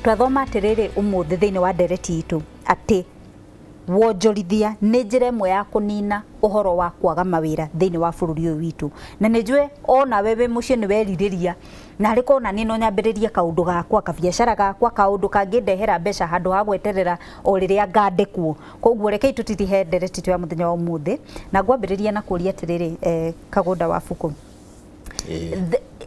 twathoma atiriri umuthi thiini wa ndereti itu ati wonjorithia nĩ njĩra ĩmwe ya kũnina ũhoro wa kwaga mawĩra thĩinĩ wa bũrũri ũyũ witũ. Na nĩ njũĩ ona we mũciĩ nĩ werirĩria na harĩ kona nĩ no nyambĩrĩrie kaũndũ gakwa kabiacara gakwa kaũndũ kangĩndehera mbeca handũ ha gweterera o rĩrĩa ngandĩkwo. Koguo rekei tũtithihe ndereti tu ya mũthenya wa ũmũthĩ na ngwambĩrĩria na kũria atĩrĩrĩ Kagũnda Wabuku.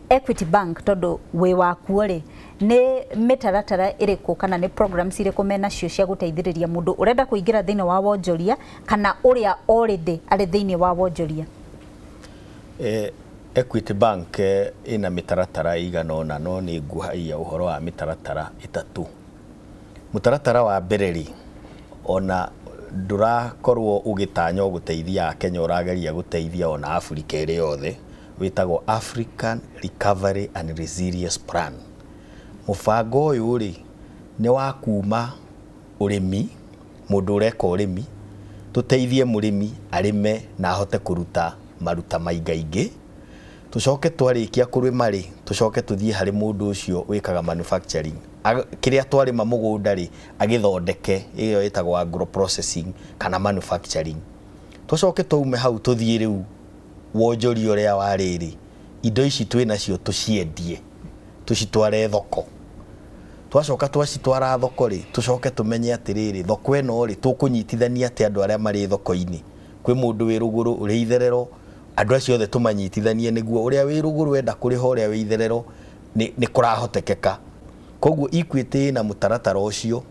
Equity Bank tondũ wĩ wakuo rĩ nĩ mĩtaratara ĩrĩkũ kana nĩ programs irĩkũ menacio cia gũteithĩrĩria mũndũ ũrenda kũingĩra thĩinĩ wa wonjoria kana ũrĩa already arĩ thĩinĩ wa wonjoria? Equity Bank ina mĩtaratara igana ũna no nĩ nguhaia ũhoro wa mĩtaratara ĩtatũ. Mũtaratara wa mbere rĩ ona ndũrakorwo ũgĩtanya gũteithia Akenya, ũrageria gũteithia ona Africa ĩrĩ yothe, wĩtagwo African Recovery and Resilience Plan. Mũbango ũyũ rĩ nĩ wa kuma ũrĩmi, mũndũ ũreka ũrĩmi, tũteithie mũrĩmi arĩme na ahote kũruta maruta maingaingĩ, tũcoke twarĩkia kũrĩma rĩ tũcoke tũthiĩ harĩ mũndũ ũcio wĩkaga manufacturing, kĩrĩa twarĩma mũgũnda rĩ agĩthondeke, ĩyo ĩtagwo agro processing kana manufacturing. Tũcoke tũume hau tũthiĩ rĩu wonjoria ũrĩa warĩrĩ, indo ici twĩnacio tũciendie, tũcitware thoko. Twacoka twacitwara thoko rĩ tũcoke tũmenye atĩrĩrĩ thoko ĩno rĩ tũkũnyitithania atĩ andũ arĩa marĩ thoko-inĩ. Kwĩ mũndũ wĩ rũgũrũ ũrĩ itherero, andũ acio othe tũmanyitithanie nĩguo ũrĩa wĩ rũgũrũ enda kũrĩha ũrĩa wĩ itherero nĩ kũrahotekeka. Koguo Equity na mũtaratara ũcio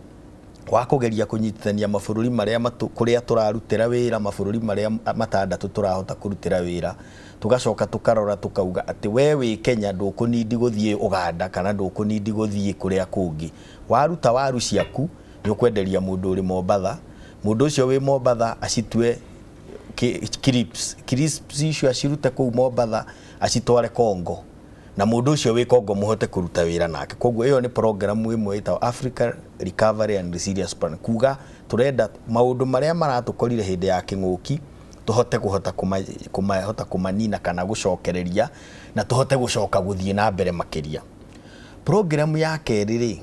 wa kũgeria kũnyitithania mabũrũri marĩa kũrĩa tũrarutĩra wĩra, mabũrũri marĩa matandatũ tũrahota kũrutĩra wĩra, tugacoka tukarora tukauga atĩ we wĩ Kenya ndũkũnindi gũthiĩ Uganda kana ndũkũnindi gũthiĩ kũrĩa kũngĩ. Waruta waru ciaku nĩ ũkwenderia mũndũ ũrĩ Mombatha, mũndũ ũcio wĩ Mombatha acitue crisps icio acirute kũu Mombatha acitware Congo, na mũndũ ũcio wĩ Congo mũhote kũruta wĩra nake. Koguo ĩyo nĩ program ĩmwe ĩtagwo Africa Recovery and Resilience Plan. Kuga tũrenda maũndũ marĩa maratũkorire hĩndĩ ya kĩng'ũki tũhote kũmanina kana gũcokereria na tũhote gũcoka gũthiĩ na mbere makĩria. Program ya kerĩ rĩ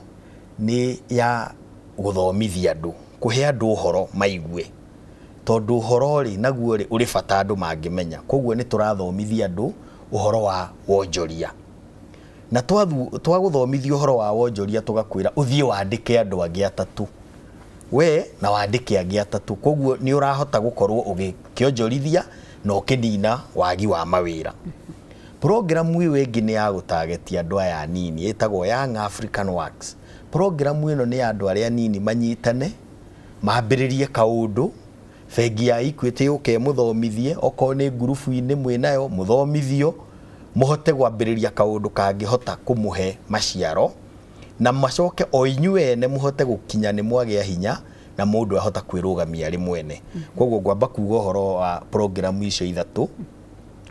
nĩ ya gũthomithia andũ, kũhe andũ ũhoro maigue, tondũ ũhoro rĩ naguo rĩ ũrĩ bata andũ mangĩmenya. Koguo nĩ tũrathomithia andũ ũhoro wa wonjoria, na twagũthomithia ũhoro wa wonjoria tũgakwĩra ũthiĩ wandĩke andũ angĩ atatũ, we na wandĩke angĩ atatũ. Koguo nĩ ũrahota gũkorwo ũgĩkĩonjorithia na ũkĩnina wagi wa mawĩra. Program ĩyo ĩngĩ nĩ ya gũtagetia andũ aya nini ĩtagwo Young African Works. Program ĩno nĩ ya andũ arĩa nini manyitane mambĩrĩrie kaũndũ, bengi ya Equity yũke mũthomithie, okorwo nĩ ngurubu-inĩ mwĩnayo mũthomithio, mũhote gwambĩrĩria kaũndũ kangĩhota kũmũhe maciaro, na macoke o inyuĩ ene mũhote gũkinya nĩ mwagĩa hinya na mũndũ ahota kwĩrũgamia arĩ mwene. Koguo ngwamba kuuga ũhoro wa program icio ithatũ,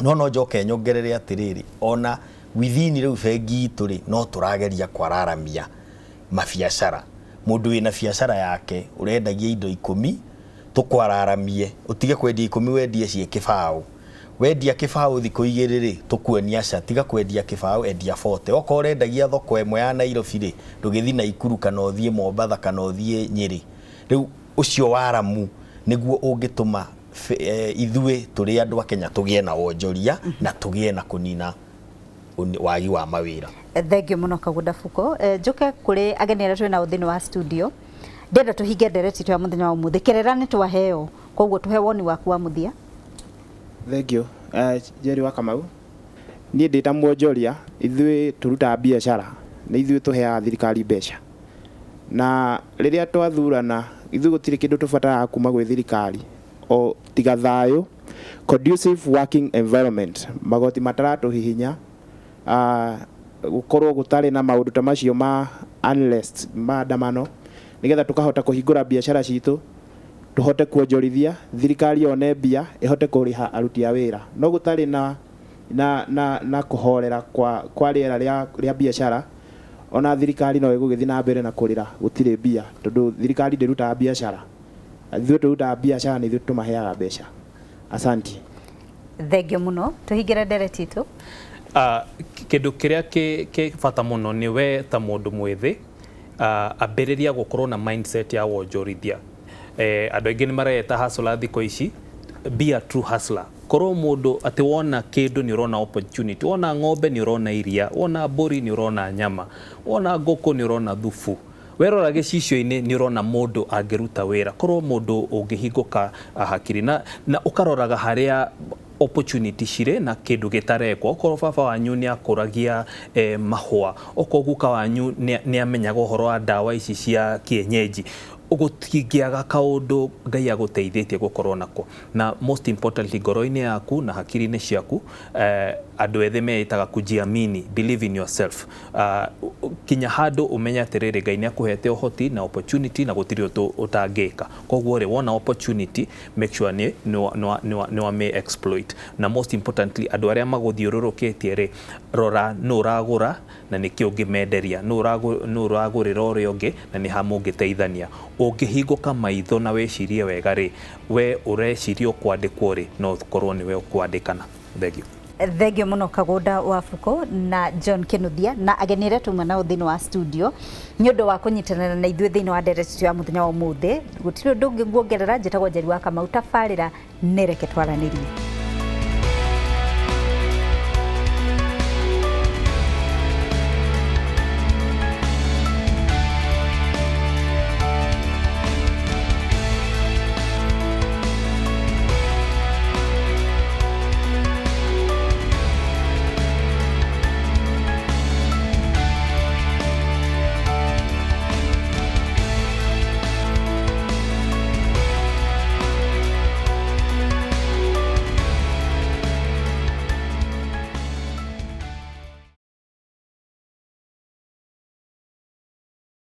no njoke nyongerere atĩrĩrĩ ona within rĩu bengi itũ rĩ no tũrageria kwararamia mabiacara. Mũndũ wĩna biacara yake ũrendagia indo 10 tũkwararamie, ũtige kwendia 10 wendie cie kĩbaũ. Wendia kĩbaũ thikũ 2 rĩ tũkuonia aca, tiga kwendia kĩbaũ endia 40. Okorwo ũrendagia thoko ĩmwe ya Nairobi rĩ ndũgĩthiĩ Naikuru kana ũthiĩ Mombatha kana ũthiĩ Nyeri. Rĩu ũcio waramu nĩguo ũngĩtũma ithuĩ tũrĩ andũ a Kenya tũgĩe na wonjoria na tũgĩe na kũnina wagi wa mawĩra. Thengio mũno Kagũnda Fuko. Njoke kũrĩ ageni arĩa twĩ nao thĩinĩ wa studio. Ndenda tũhinge ndereti tu ya mũthenya wa ũmũthĩ, kĩrĩra nĩ twaheo, koguo tũhe woni waku wa mũthia. Thengio. Jerry wa Kamau. Niĩ ndĩ ta mwonjoria, ithuĩ tũrutaga biacara, nĩ ithuĩ tũheaga thirikari mbeca. Na rĩrĩa twathurana, ithuĩ gũtirĩ kĩndũ tũbataraga kuma gwĩ thirikari o tiga thayũ, conducive working environment, magoti mataratũhihinya, gũkorwo gũtarĩ na maũndũ ta macio ma unrest, maandamano, nĩgetha tũkahota kũhingũra biacara citũ, tũhote kuonjorithia, thirikari yone mbia ĩhote kũrĩha aruti a wĩra. No gũtarĩ na kũhorera kwa rĩera rĩa biacara, ona thirikari no ĩgũgĩthiĩ na mbere na kũrĩra gũtirĩ mbia, tondũ thirikari ndĩrutaga biacara. Ithuĩ tũrutaga biacara nĩ ithuĩ tũmaheaga mbeca. Asanti. Thengio mũno, tũhingĩre ndereti itũ. Kĩndũ kĩrĩa kĩ bata mũno nĩ we ta mũndũ mwĩthĩ ambĩrĩria gũkorwo na mindset ya wonjorithia. Andũ aingĩ nĩ mareta hustler thikũ ici, be a true hustler. Korwo mũndũ atĩ wona kĩndũ nĩ ũrona opportunity, wona ng'ombe nĩ ũrona iria, wona mbũri nĩ ũrona nyama, wona ngũkũ nĩ ũrona thubu. Werora gĩcicio-inĩ nĩ ũrona mũndũ angĩruta wĩra. Korwo mũndũ ũngĩhingũka hakiri na ũkaroraga harĩa opportunity cirĩ na kĩndũ gĩtarekwo. Okorwo baba wanyu nĩ akũragia mahũa, okorwo guka wanyu nĩ amenyaga ũhoro wa ndawa ici cia kienyeji, ũgũtingĩaga kaũndũ Ngai agũteithĩtie gũkorwo nako. Na most importantly, ngoro-inĩ yaku na hakiri-inĩ ciaku, andũ ethĩ meĩtaga kujiamini, believe in yourself. Kinya handũ ũmenya atĩrĩrĩ, Ngai nĩ akũhete ũhoti na opportunity na gũtirĩ ũndũ ũtangĩka. Koguo rĩ, wona opportunity, make sure nĩ wa may exploit. Na most importantly, andũ arĩa magũthiũrũrũkĩtie rĩ, rora nũ ũragũra na nĩkĩ ũngĩmenderia, nũ ũragũrĩra ũrĩa ũngĩ na nĩ ha mũngĩteithania. Ũngĩhingũka maitho na wecirie wega rĩ, we ũreciria ũkwandĩkwo rĩ, no ũkorwo nĩwe ũkwandĩkana. Thank you. Thengio mũno Kagũnda Wabuko na John Kinuthia na ageni arĩa tuma nao thĩinĩ wa studio nĩ ũndũ wa kũnyitanĩra na ithuĩ thĩinĩ wa nderetu ya mũthenya wa ũmũthĩ. Gũtirĩ ũndũ ũngĩ nguongerera, njĩtagwo Njeri wa Kamau, tabarĩra nĩ reke twaranĩrie.